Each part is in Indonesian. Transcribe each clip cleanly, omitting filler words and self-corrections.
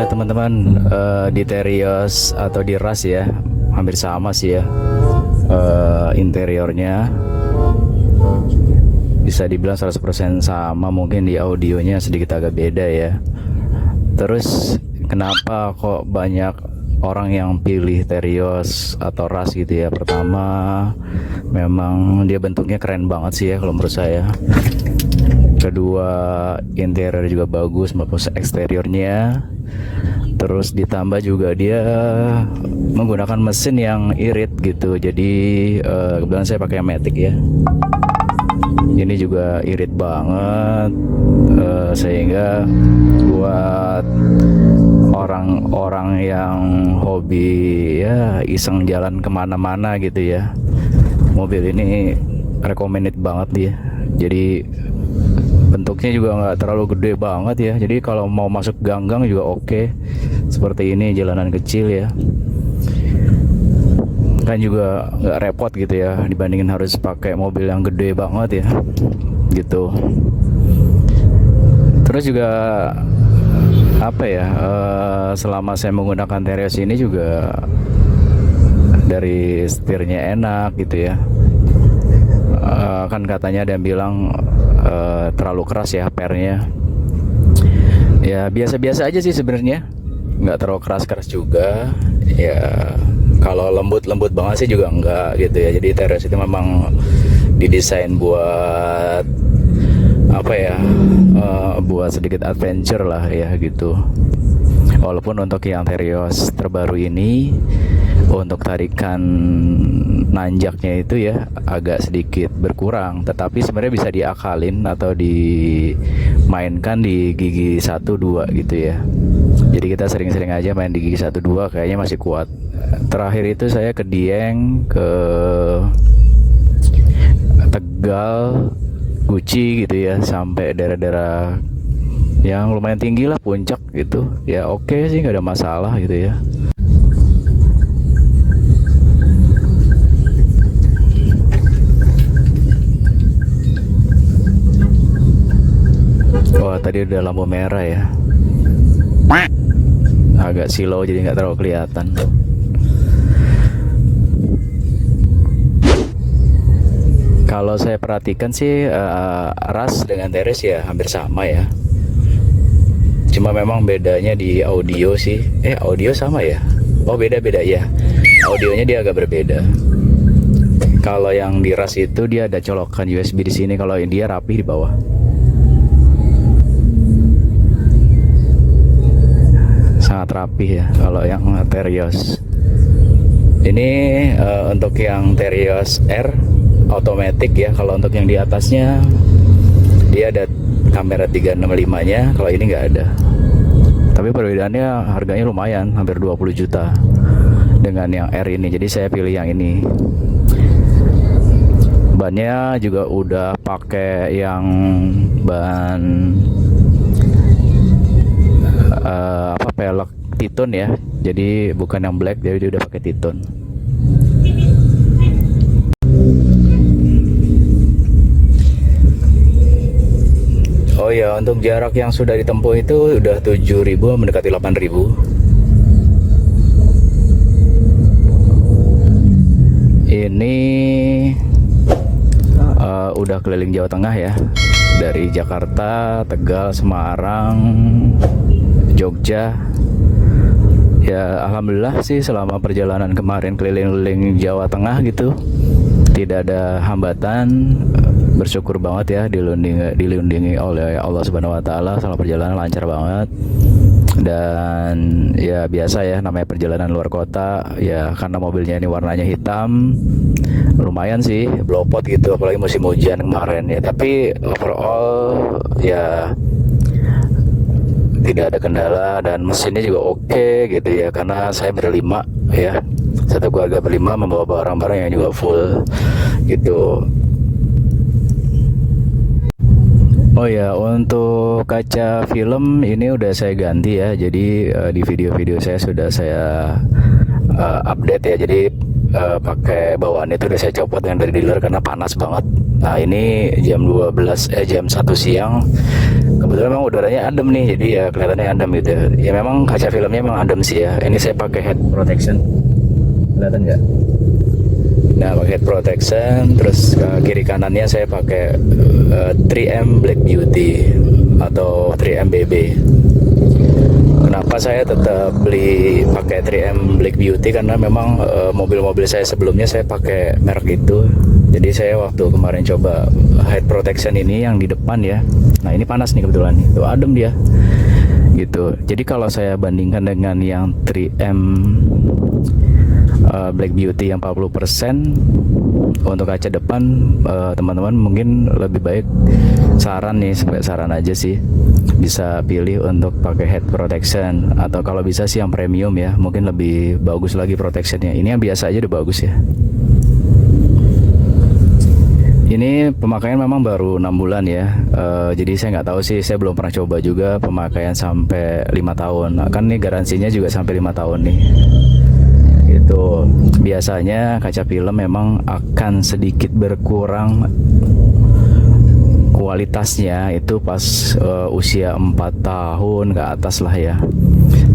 teman-teman, di Terios atau di RAS ya hampir sama sih ya. Interiornya bisa dibilang 100% sama, mungkin di audionya sedikit agak beda ya. Terus kenapa kok banyak orang yang pilih Terios atau RAS gitu ya? Pertama, memang dia bentuknya keren banget sih ya kalau menurut saya. Kedua, interior juga bagus maupun eksteriornya. Terus ditambah juga dia menggunakan mesin yang irit gitu. Jadi kebetulan saya pakai Matic ya. Ini juga irit banget, sehingga buat orang-orang yang hobi ya iseng jalan kemana-mana gitu ya, mobil ini recommended banget dia. Jadi bentuknya juga nggak terlalu gede banget ya, jadi kalau mau masuk gang-gang juga oke. Seperti ini jalanan kecil ya, kan juga nggak repot gitu ya dibandingin harus pakai mobil yang gede banget ya gitu. Terus juga apa ya, selama saya menggunakan Terios ini juga dari setirnya enak gitu ya. Kan katanya ada yang bilang terlalu keras ya pernya. Ya biasa-biasa aja sih sebenarnya, nggak terlalu keras-keras juga ya. Kalau lembut-lembut banget sih juga enggak gitu ya. Jadi Terios itu memang didesain buat apa ya, buat sedikit adventure lah ya gitu. Walaupun untuk yang Terios terbaru ini, untuk tarikan nanjaknya itu ya agak sedikit berkurang, tetapi sebenarnya bisa diakalin atau dimainkan di gigi 1-2 gitu ya. Jadi kita sering-sering aja main di gigi 1-2, kayaknya masih kuat. Terakhir itu saya ke Dieng, ke Tegal, Guci gitu ya, sampai daerah-daerah yang lumayan tinggi lah, puncak gitu ya. Oke sih, nggak ada masalah gitu ya. Wah, tadi udah lampu merah ya, agak silau jadi nggak terlalu kelihatan. Kalau saya perhatikan sih RAS dengan Terios ya hampir sama ya. Cuma memang bedanya di audio sih. Audio sama ya? Oh, beda-beda ya. Audionya dia agak berbeda. Kalau yang di RAS itu dia ada colokan USB di sini, kalau yang dia rapi di bawah. Sangat rapi ya kalau yang Terios. Ini untuk yang Terios R automatic ya. Kalau untuk yang di atasnya dia ada kamera 365-nya, kalau ini nggak ada. Tapi perbedaannya harganya lumayan, hampir 20 juta dengan yang R ini. Jadi saya pilih yang ini. Bannya juga udah pakai yang ban pelek Titon ya. Jadi bukan yang black, jadi dia udah pakai Titon. Oh ya, untuk jarak yang sudah ditempuh itu udah 7.000 mendekati 8.000. Ini udah keliling Jawa Tengah ya, dari Jakarta, Tegal, Semarang, Jogja. Ya alhamdulillah sih selama perjalanan kemarin keliling-keliling Jawa Tengah gitu tidak ada hambatan. Bersyukur banget ya, dilindungi oleh Allah Subhanahu wa Ta'ala. Selama perjalanan lancar banget. Dan ya biasa ya, namanya perjalanan luar kota ya, karena mobilnya ini warnanya hitam, lumayan sih blopot gitu, apalagi musim hujan kemarin ya. Tapi overall ya tidak ada kendala, dan mesinnya juga oke gitu ya, karena saya berlima ya, satu keluarga berlima membawa barang-barang yang juga full gitu. Oh ya, untuk kaca film ini udah saya ganti ya. Jadi di video-video saya sudah saya update ya. Jadi pakai bawaan itu udah saya copot yang dari dealer karena panas banget. Nah ini jam 1 siang kebetulan memang udaranya adem nih, jadi ya kelihatannya adem gitu. Ya memang kaca filmnya memang adem sih ya. Ini saya pakai head protection, kelihatan nggak? Nah, pakai head protection, terus kiri kanannya saya pakai 3M Black Beauty atau 3M BB. Kenapa saya tetap beli pakai 3M Black Beauty? Karena memang mobil-mobil saya sebelumnya saya pakai merek itu. Jadi saya waktu kemarin coba head protection ini yang di depan ya. Nah, ini panas nih kebetulan, itu adem dia. Gitu. Jadi kalau saya bandingkan dengan yang 3M Black Beauty yang 40% untuk kaca depan, teman-teman mungkin lebih baik, saran nih, sebagai saran aja sih, bisa pilih untuk pakai head protection, atau kalau bisa sih yang premium ya, mungkin lebih bagus lagi protectionnya. Ini yang biasa aja udah bagus ya. Ini pemakaian memang baru 6 bulan ya. Jadi saya nggak tahu sih, saya belum pernah coba juga pemakaian sampai 5 tahun. Nah, kan nih garansinya juga sampai 5 tahun nih. Gitu. Biasanya kaca film memang akan sedikit berkurang kualitasnya itu pas usia 4 tahun ke atas lah ya.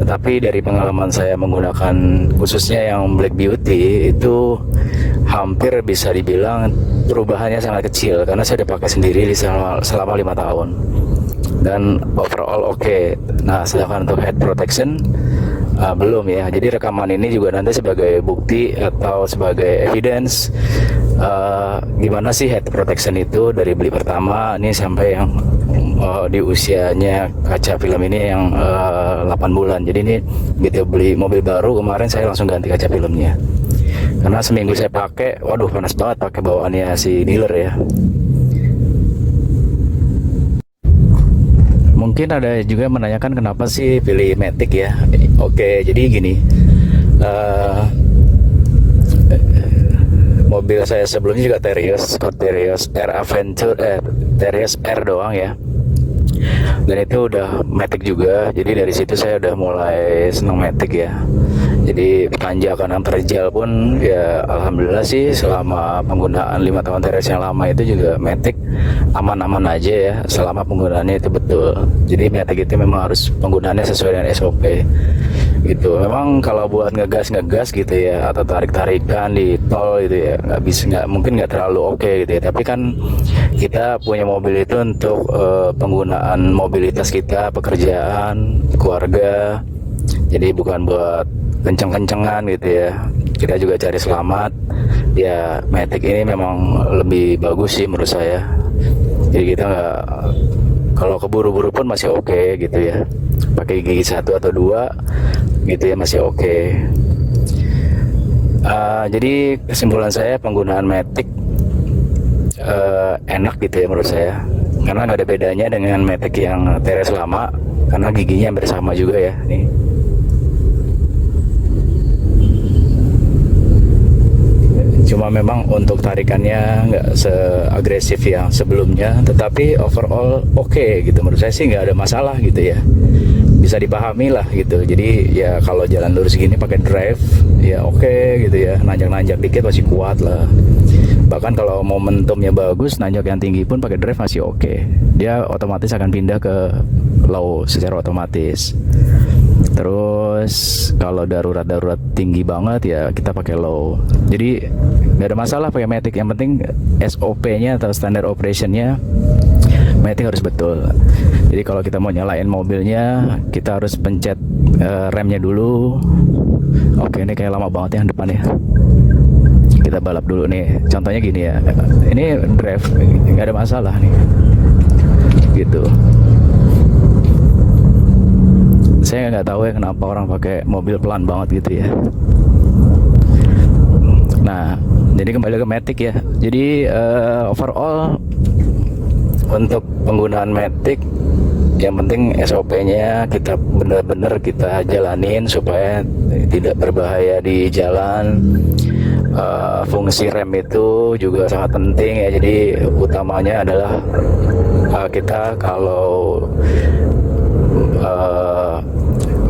Tetapi dari pengalaman saya menggunakan khususnya yang Black Beauty itu hampir bisa dibilang perubahannya sangat kecil, karena saya udah pakai sendiri selama 5 tahun dan overall oke. Nah, sedangkan untuk head protection belum ya. Jadi rekaman ini juga nanti sebagai bukti atau sebagai evidence gimana sih head protection itu dari beli pertama ini sampai yang di usianya kaca film ini yang 8 bulan. Jadi ini begitu beli mobil baru kemarin saya langsung ganti kaca filmnya, karena seminggu saya pakai, waduh panas banget pakai bawaannya si dealer ya. Mungkin ada juga yang menanyakan kenapa sih pilih Matic ya. Oke, jadi gini, mobil saya sebelumnya juga Terios R Adventure, Terios R doang ya, dan itu udah Matic juga. Jadi dari situ saya udah mulai senang Matic ya. Jadi tanjakan yang terjal pun ya alhamdulillah sih, selama penggunaan 5 tahun Terios yang lama itu juga Matic aman-aman aja ya, selama penggunaannya itu betul. Jadi Matic itu memang harus penggunaannya sesuai dengan SOP gitu. Memang kalau buat ngegas gitu ya, atau tarik-tarikan di tol gitu ya, mungkin nggak terlalu oke gitu ya. Tapi kan kita punya mobil itu untuk penggunaan mobilitas kita, pekerjaan, keluarga. Jadi bukan buat kenceng-kencengan gitu ya. Kita juga cari selamat ya. Matic ini memang lebih bagus sih menurut saya. Jadi kita nggak, kalau keburu-buru pun masih oke gitu ya, pakai gigi 1 atau 2 gitu ya masih oke. Jadi kesimpulan saya, penggunaan Matic enak gitu ya menurut saya, karena nggak ada bedanya dengan Matic yang Terios lama, karena giginya hampir sama juga ya nih. Cuma memang untuk tarikannya nggak seagresif yang sebelumnya, tetapi overall oke gitu. Menurut saya sih nggak ada masalah gitu ya, bisa dipahami lah gitu. Jadi ya kalau jalan lurus gini pakai drive ya oke gitu ya, nanjak-nanjak dikit masih kuat lah. Bahkan kalau momentumnya bagus, nanjak yang tinggi pun pakai drive masih oke. Dia otomatis akan pindah ke low secara otomatis. Terus kalau darurat tinggi banget ya kita pakai low. Jadi nggak ada masalah pakai Matic. Yang penting SOP-nya atau standard operation-nya Matic harus betul. Jadi kalau kita mau nyalain mobilnya, kita harus pencet remnya dulu. Oke, ini kayak lama banget yang depan ya. Kita balap dulu nih. Contohnya gini ya. Ini drive, nggak ada masalah nih. Gitu. Saya nggak tahu ya kenapa orang pakai mobil pelan banget gitu ya. Nah, jadi kembali ke Matic ya. Jadi overall untuk penggunaan Matic, yang penting SOP-nya kita benar-benar kita jalanin supaya tidak berbahaya di jalan. Fungsi rem itu juga sangat penting ya. Jadi utamanya adalah kita kalau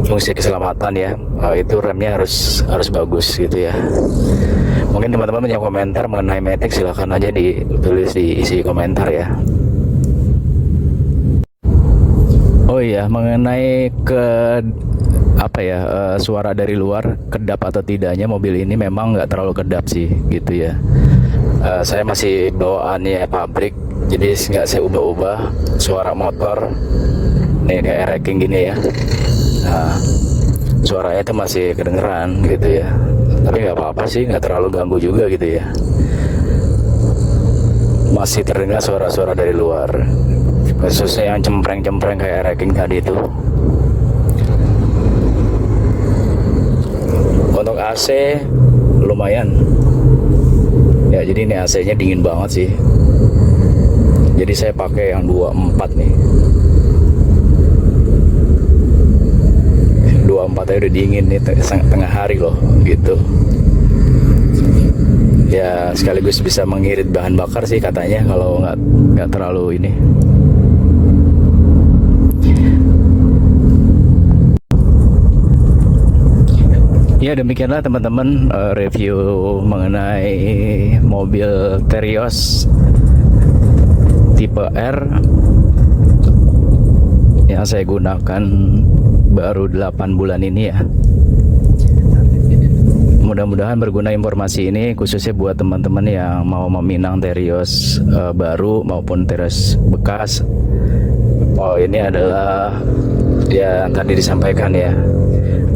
fungsi keselamatan ya, itu remnya harus bagus gitu ya. Mungkin teman-teman punya komentar mengenai Matic, silahkan aja ditulis di isi komentar ya. Oh iya, mengenai ke apa ya, suara dari luar kedap atau tidaknya mobil ini memang nggak terlalu kedap sih gitu ya. Saya masih bawaannya pabrik, jadi nggak saya ubah-ubah suara motor nih kayak racking gini ya. Nah, suaranya itu masih kedengeran gitu ya, tapi nggak apa-apa sih, nggak terlalu ganggu juga gitu ya. Masih terdengar suara-suara dari luar, khususnya yang cempreng-cempreng kayak racking tadi itu. Untuk AC lumayan ya, jadi ini AC-nya dingin banget sih, jadi saya pakai yang 24 nih. 24 aja udah dingin nih, tengah hari loh gitu ya, sekaligus bisa mengirit bahan bakar sih katanya kalau nggak terlalu ini. Ya demikianlah teman-teman, review mengenai mobil Terios tipe R yang saya gunakan baru 8 bulan ini ya. Mudah-mudahan berguna informasi ini, khususnya buat teman-teman yang mau meminang Terios baru maupun Terios bekas. Oh, ini adalah ya tadi disampaikan ya,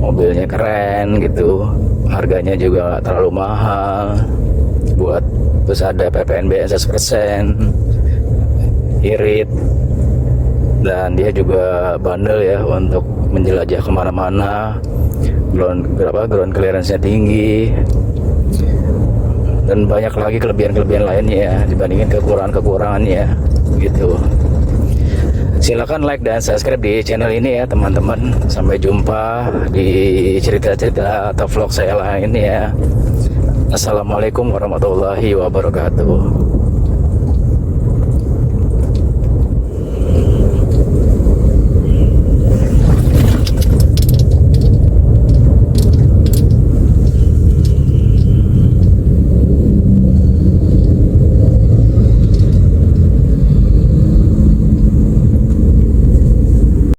mobilnya keren gitu, harganya juga gak terlalu mahal, terus ada PPNBM 100%, irit, dan dia juga bandel ya untuk menjelajah kemana-mana. Ground clearance-nya tinggi, dan banyak lagi kelebihan-kelebihan lainnya ya dibandingin kekurangan-kekurangannya gitu. Silakan like dan subscribe di channel ini ya teman-teman. Sampai jumpa di cerita-cerita atau vlog saya lain ya. Assalamualaikum warahmatullahi wabarakatuh.